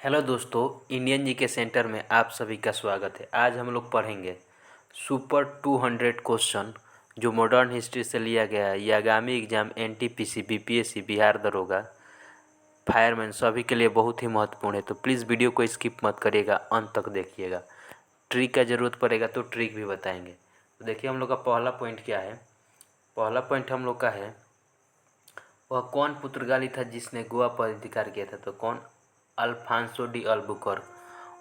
Hello दोस्तों, Indian GK centre में आप सभी का स्वागत है। आज हम लोग पढ़ेंगे सुपर 200 क्वेश्चन जो मॉडर्न हिस्ट्री से लिया गया है। ये आगामी एग्जाम एनटीपीसी, बीपीएससी, बिहार दरोगा, फायरमैन सभी के लिए बहुत ही महत्वपूर्ण है। तो प्लीज़ वीडियो को स्किप मत करिएगा, अंत तक देखिएगा। ट्रिक का ज़रूरत पड़ेगा तो ट्रिक भी बताएंगे। तो देखिए हम लोग का पहला पॉइंट क्या है। पहला पॉइंट हम लोग का है, वह कौन पुर्तगाली था जिसने गोवा पर अधिकार किया था। तो कौन? Alfonso de Albuquerque.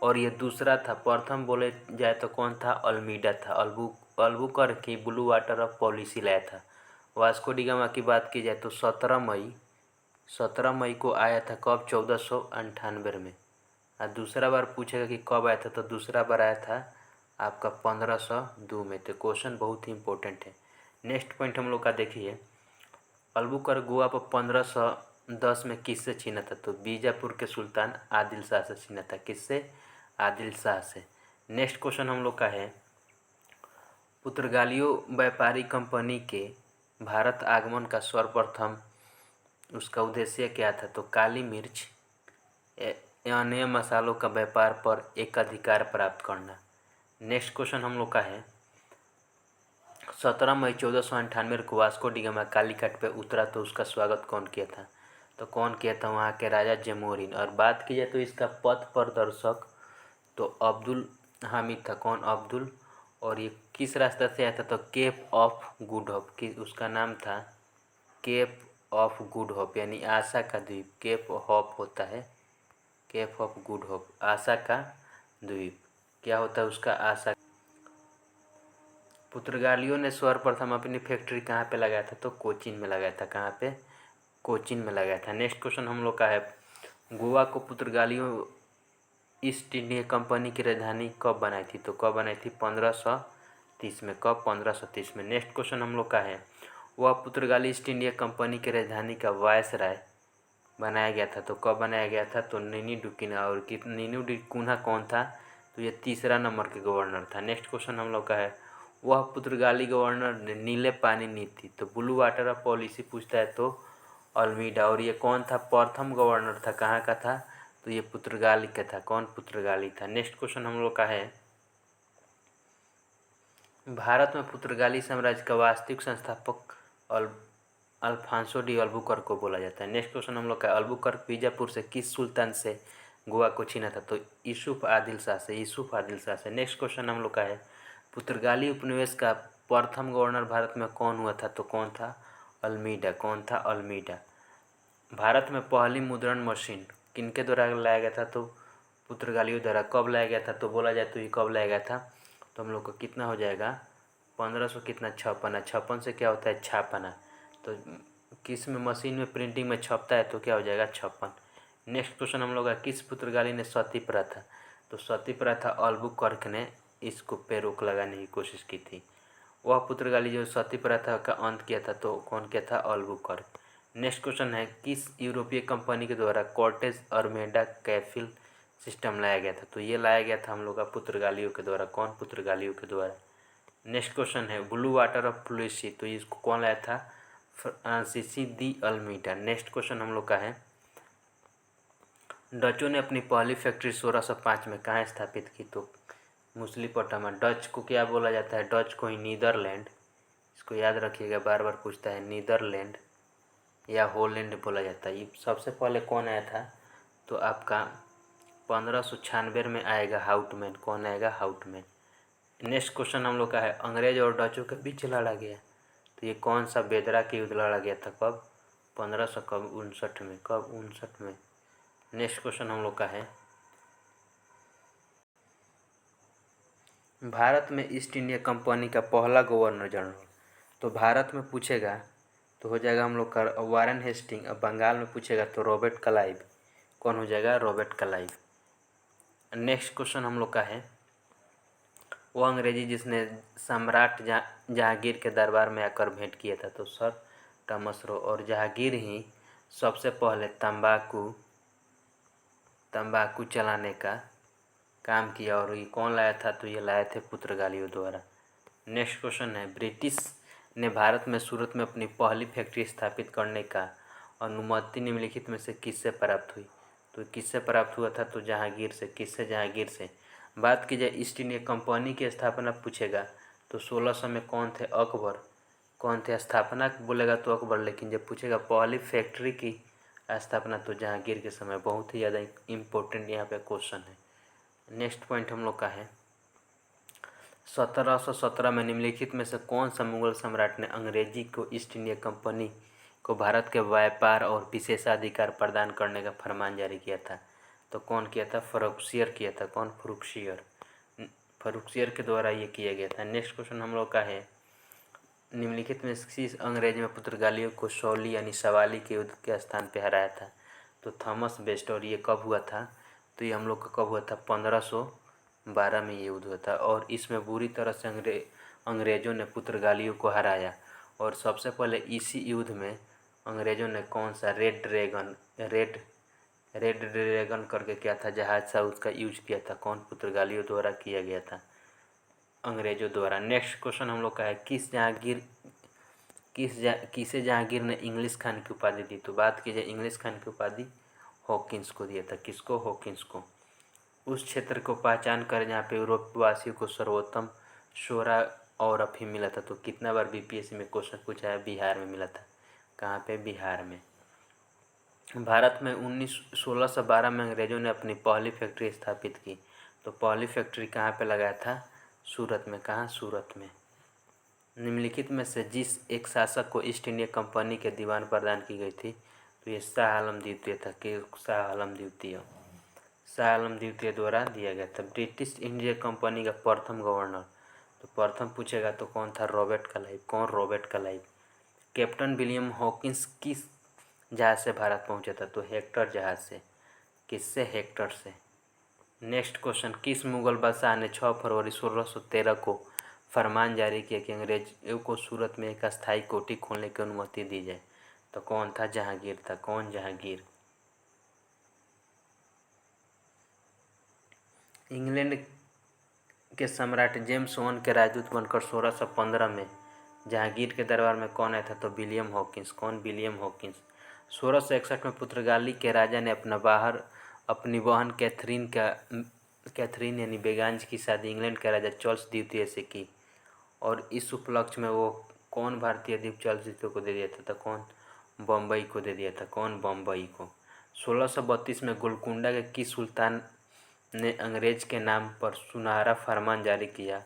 और ये दूसरा था, प्रथम बोले जाए तो कौन था? अल्मीडा था। अल्बुकर्क की ब्लू वाटर ऑफ पॉलिसी लाया था। वास्को डी गामा की बात की जाए तो 17 मई को आया था। कब? 1498 में। और दूसरा बार पूछेगा कि कब आया था, तो दूसरा बार आया था आपका 1502 में। तो क्वेश्चन बहुत ही इंपॉर्टेंट है। नेक्स्ट पॉइंट हम लोग का देखिए, अल्बुकर्क गोवा पर 1510 में किससे छीना था। तो बीजापुर के सुल्तान आदिल शाह से छीना था। किससे? आदिल शाह से। नेक्स्ट क्वेश्चन हम लोग का है, पुर्तगालियों व्यापारी कंपनी के भारत आगमन का सर्वप्रथम उसका उद्देश्य क्या था। तो काली मिर्च अन्य मसालों का व्यापार पर एक अधिकार प्राप्त करना। नेक्स्ट क्वेश्चन हम लोग का है, 17 मई 1498 को वास्को डी गामा कालीकट पे उतरा तो उसका स्वागत कौन किया था। तो कौन किया था? वहाँ के राजा जमोरिन। और बात की जाए तो इसका पथ प्रदर्शक तो अब्दुल हामिद था। कौन? अब्दुल। और ये किस रास्ते से आया था? तो केप ऑफ गुड होप। कि उसका नाम था केप ऑफ गुड होप, यानी आशा का द्वीप। केप होप होता है, केप ऑफ गुड होप, आशा का द्वीप। क्या होता है उसका? आशा। पुर्तगालियों ने सर्वप्रथम अपनी फैक्ट्री कहाँ पे लगाया था? तो कोचीन में लगाया था। कहाँ पे? कोचीन में लगाया था। नेक्स्ट क्वेश्चन हम लोग का है, गोवा को पुर्तगालियों ईस्ट इंडिया कंपनी की राजधानी कब बनाई थी। तो कब बनाई थी? 1530 में। कब? 1530 में। नेक्स्ट क्वेश्चन हम लोग का है, वह पुर्तगाली ईस्ट इंडिया कंपनी की राजधानी का वायसराय बनाया गया था। तो कब बनाया गया था? तो नीनी डुकिना। और नीनू डिकुना कौन था? तो ये तीसरा नंबर के गवर्नर था। नेक्स्ट क्वेश्चन हम लोग का है, वह पुर्तगाली गवर्नर ने नीले पानी नीति तो ब्लू वाटर ऑफ पॉलिसी पूछता है तो अल्मीडा। और ये कौन था? प्रथम गवर्नर था। कहाँ का था? तो ये पुर्तगाली का था। कौन? पुर्तगाली था। नेक्स्ट क्वेश्चन हम लोग का है, भारत में पुर्तगाली साम्राज्य का वास्तविक संस्थापक अल्फांसो डी अल्बुकर्क को बोला जाता है। नेक्स्ट क्वेश्चन हम लोग का, अल्बुकर्क बीजापुर से किस सुल्तान से गोवा को छीना था। तो यूसुफ आदिल शाह से। यूसुफ आदिल शाह से। नेक्स्ट क्वेश्चन हम लोग का है, पुर्तगाली उपनिवेश का प्रथम गवर्नर भारत में कौन हुआ था। तो कौन था? अल्मीडा। कौन था? अल्मीडा। भारत में पहली मुद्रण मशीन किनके द्वारा लाया गया था। तो पुर्तगालियों द्वारा। कब लाया गया था? तो बोला जाए तो ये कब लाया गया था, तो हम लोग को कितना हो जाएगा? 1500 कितना? 56। 56 से क्या होता है? छापना। तो किस में मशीन में प्रिंटिंग में छपता है तो क्या हो जाएगा? 56। नेक्स्ट क्वेश्चन हम लोग का, किस पुर्तगाली ने सती प्रथा तो सती प्रथा अल्बुकर्क ने इसको पे रोक लगाने की कोशिश की थी। वह पुर्तगाली जो सती प्रथा का अंत किया था तो कौन किया था? अल्बुकर्क। नेक्स्ट क्वेश्चन है, किस यूरोपीय कंपनी के द्वारा कॉर्टेज अर्मेडा कैफिल सिस्टम लाया गया था। तो ये लाया गया था हम लोग का पुर्तगालियों के द्वारा। कौन? पुर्तगालियों के द्वारा। नेक्स्ट क्वेश्चन है, ब्लू वाटर ऑफ पॉलिसी तो इसको कौन लाया था? फ्रांसीसी दी अल्मीडा। नेक्स्ट क्वेश्चन हम लोग का है, डचों ने अपनी पहली फैक्ट्री 1605 में कहाँ स्थापित की। तो मुसलीपट्टम। डच को क्या बोला जाता है? डच को ही नीदरलैंड, इसको याद रखिएगा, बार बार पूछता है, नीदरलैंड या होलैंड बोला जाता है। ये सबसे पहले कौन आया था? तो आपका 1596 में आएगा हाउटमैन। कौन आएगा? हाउटमैन। नेक्स्ट क्वेश्चन हम लोग का है, अंग्रेज और डचों के बीच लड़ा गया तो ये कौन सा? बेदरा के युद्ध लड़ा गया था। कब? 1559 में। कब? 59 में। नेक्स्ट क्वेश्चन हम लोग का है, भारत में ईस्ट इंडिया कंपनी का पहला गवर्नर जनरल तो भारत में पूछेगा तो हो जाएगा हम लोग का वारेन हेस्टिंग। अब बंगाल में पूछेगा तो रॉबर्ट क्लाइव। कौन हो जाएगा? Robert Clive. नेक्स्ट क्वेश्चन हम लोग का है, वो अंग्रेजी जिसने सम्राट जहांगीर के दरबार में आकर भेंट किया था। तो सर थॉमस रो। और जहांगीर ही सबसे पहले तंबाकू चलाने का काम किया। और ये कौन लाया था? तो ये लाए थे पुर्तगालियों द्वारा। नेक्स्ट क्वेश्चन है, ब्रिटिश ने भारत में सूरत में अपनी पहली फैक्ट्री स्थापित करने का अनुमति निम्नलिखित में से किससे प्राप्त हुई। तो किससे प्राप्त हुआ था? तो जहांगीर से। किससे? जहांगीर से। बात की जाए ईस्ट इंडिया कंपनी की स्थापना पूछेगा तो 1600 में कौन थे? अकबर। कौन थे? स्थापना बोलेगा तो अकबर, लेकिन जब पूछेगा पहली फैक्ट्री की स्थापना तो जहांगीर के समय। बहुत ही ज़्यादा इम्पोर्टेंट यहाँ पे क्वेश्चन है। नेक्स्ट पॉइंट हम लोग का है 1717 में निम्नलिखित में से कौन सा मुगल सम्राट ने अंग्रेजी को ईस्ट इंडिया कंपनी को भारत के व्यापार और विशेषाधिकार प्रदान करने का फरमान जारी किया था? तो कौन किया था? फर्रुखसियर किया था। कौन? फर्रुखसियर के द्वारा ये किया गया था। नेक्स्ट क्वेश्चन हम लोग का है निम्नलिखित में किस अंग्रेज में पुर्तगालियों को शौली यानी सवाली के युद्ध के स्थान पर हराया था? तो थॉमस बेस्ट। और ये कब हुआ था? तो ये हम लोग का कब हुआ था? 1512 में ये युद्ध हुआ था और इसमें बुरी तरह से अंग्रेज़ों ने पुर्तगालियों को हराया। और सबसे पहले इसी युद्ध में अंग्रेज़ों ने कौन सा रेड ड्रैगन करके क्या था जहाज था, उसका यूज किया था। कौन? पुर्तगालियों द्वारा किया गया था, अंग्रेज़ों द्वारा। नेक्स्ट क्वेश्चन हम लोग का है किसे जहांगीर ने इंग्लिश खान की उपाधि दी? तो बात की जाए इंग्लिश खान की उपाधि हॉकिंस को दिया था। किसको? हॉकिंस को। उस क्षेत्र को पहचान कर जहाँ पे यूरोपवासियों को सर्वोत्तम शोरा और अफीम मिला था। तो कितना बार बीपीएससी में क्वेश्चन पूछा है? बिहार में मिला था। कहाँ पे? बिहार में। भारत में 1612 में अंग्रेज़ों ने अपनी पहली फैक्ट्री स्थापित की। तो पहली फैक्ट्री कहाँ पे लगाया था? सूरत में। कहाँ? सूरत में। निम्नलिखित में से जिस एक शासक को ईस्ट इंडिया कंपनी के दीवान प्रदान की गई थी तो ये शाह आलम द्वितीय था। कि शाह आलम द्वितीय द्वारा दिया गया था। ब्रिटिश इंडिया कंपनी का प्रथम गवर्नर तो प्रथम पूछेगा तो कौन था? Robert Clive. कौन? Robert Clive. Captain William Hawkins किस जहाज से भारत पहुंचा था? तो हेक्टर जहाज से। किससे? हेक्टर से। नेक्स्ट क्वेश्चन किस मुगल बादशाह ने 6 फरवरी 1613 को फरमान जारी किया कि अंग्रेजों को सूरत में एक अस्थायी कोठी खोलने की अनुमति दी जाए? तो कौन था? जहांगीर था। कौन? जहांगीर। इंग्लैंड के सम्राट जेम्स वन के राजदूत बनकर 1615 में जहांगीर के दरबार में कौन आया था? तो विलियम हॉकिंस। कौन? William Hawkins. 1661 में पुर्तगाली के राजा ने अपनी बहन कैथरीन यानी बेगांज की शादी इंग्लैंड के राजा चार्ल्स द्वितीय से की और इस उपलक्ष्य में वो कौन भारतीय द्वीप चार्ल्स द्वितीय को दे दिया था? तो कौन? बम्बई को दे दिया था। कौन? बम्बई को। 1632 में गोलकुंडा के किस सुल्तान ने अंग्रेज के नाम पर सुनहरा फरमान जारी किया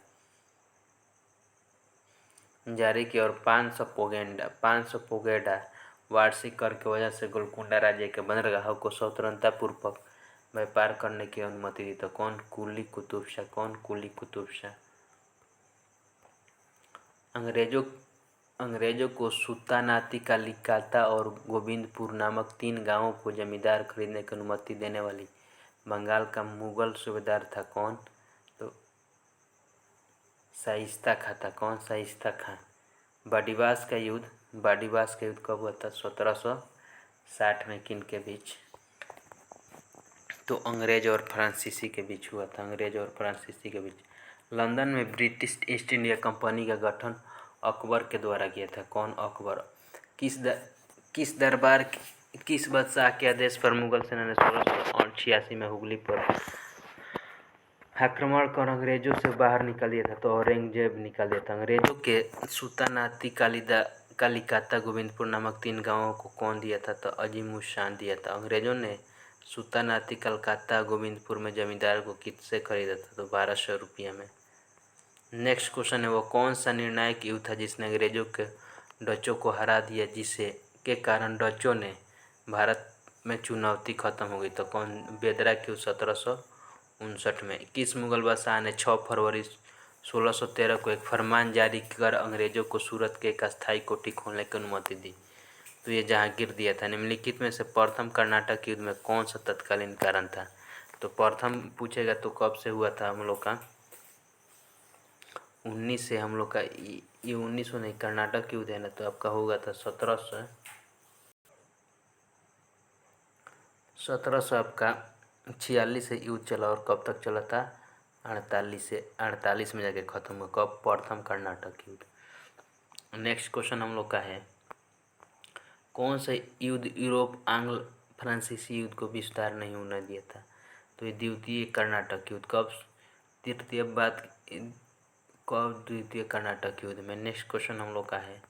और 500 पोगेडा वार्षिक कर की वजह से गोलकुंडा राज्य के बंदरगाहों को स्वतंत्रतापूर्वक व्यापार करने की अनुमति दी? तो कौन? कुली कुतुब शाह। कौन? कुली कुतुब शाह। अंग्रेजों को सुल्तानाती कालिकाता और गोविंदपुर नामक 3 गांवों को जमींदार खरीदने की अनुमति देने वाली बंगाल का मुगल सूबेदार था। कौन? तो शाइस्ता खां था। कौन? शाइस्ता खां। बाडीवास का युद्ध कब हुआ था? 1760 में। किन के बीच? तो अंग्रेज और फ्रांसीसी के बीच हुआ था। अंग्रेज और फ्रांसीसी के बीच। लंदन में ब्रिटिश ईस्ट इंडिया कंपनी का गठन अकबर के द्वारा किया था। कौन? अकबर। किस बादशाह के आदेश पर मुगल सेना ने 1686 में हुगली पर आक्रमण कर अंग्रेजों से बाहर निकाल दिया था? तो औरंगजेब निकाल दिया था। अंग्रेजों के सुल्तानाती कालिकाता गोविंदपुर नामक 3 गांवों को कौन दिया था? तो अजीमुशान दिया था। अंग्रेजों ने सुल्तानाती कलकत्ता गोविंदपुर में जमींदार को किससे खरीदा था? तो 1200 रुपया में। नेक्स्ट क्वेश्चन है वो कौन सा निर्णायक युद्ध था जिसने अंग्रेजों के डचों को हरा दिया, जिससे के कारण डचों ने भारत में चुनौती खत्म हो गई? तो कौन? बेदरा के 1759 में। किस मुगल बादशाह ने 6 फरवरी 1613 को एक फरमान जारी कर अंग्रेजों को सूरत के एक अस्थायी कोठी खोलने की अनुमति दी? तो ये जहांगीर दिया था। निम्नलिखित में से प्रथम कर्नाटक युद्ध में कौन सा तत्कालीन कारण था? तो प्रथम पूछेगा तो कब से हुआ था हम लोग का? 19 से हम लोग का ये 1900 नहीं, कर्नाटक युद्ध है ना, तो आपका होगा था 1700 आपका 46 से युद्ध चला और कब तक चला था? 48 में जाके खत्म हुआ। कब? प्रथम कर्नाटक युद्ध। नेक्स्ट क्वेश्चन हम लोग का है कौन सा युद्ध यूरोप आंग्ल फ्रांसीसी युद्ध को विस्तार नहीं होने दिया था। तो ये द्वितीय कर्नाटक युद्ध कब द्वितीय कर्नाटक युद्ध में। नेक्स्ट क्वेश्चन हम लोग का है,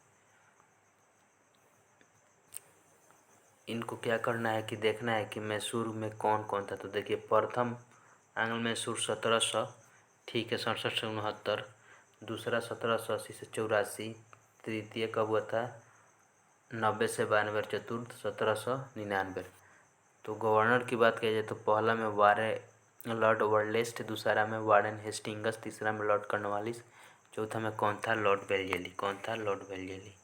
इनको क्या करना है कि देखना है कि मैसूर में कौन कौन था। तो देखिए, प्रथम आंग्ल मैसूर 1700, ठीक है, 67 से 69। दूसरा 1780 से 84। तृतीय कब हुआ था, 90 से 92। और चतुर्थ 1799। तो गवर्नर की बात किया जाए तो पहला में लॉर्ड वर्लेस्ट, दूसरा में वारेन हेस्टिंग्स, तीसरा में लॉर्ड कॉर्नवालिस, चौथा में कौन था, लॉर्ड बेल्जेली।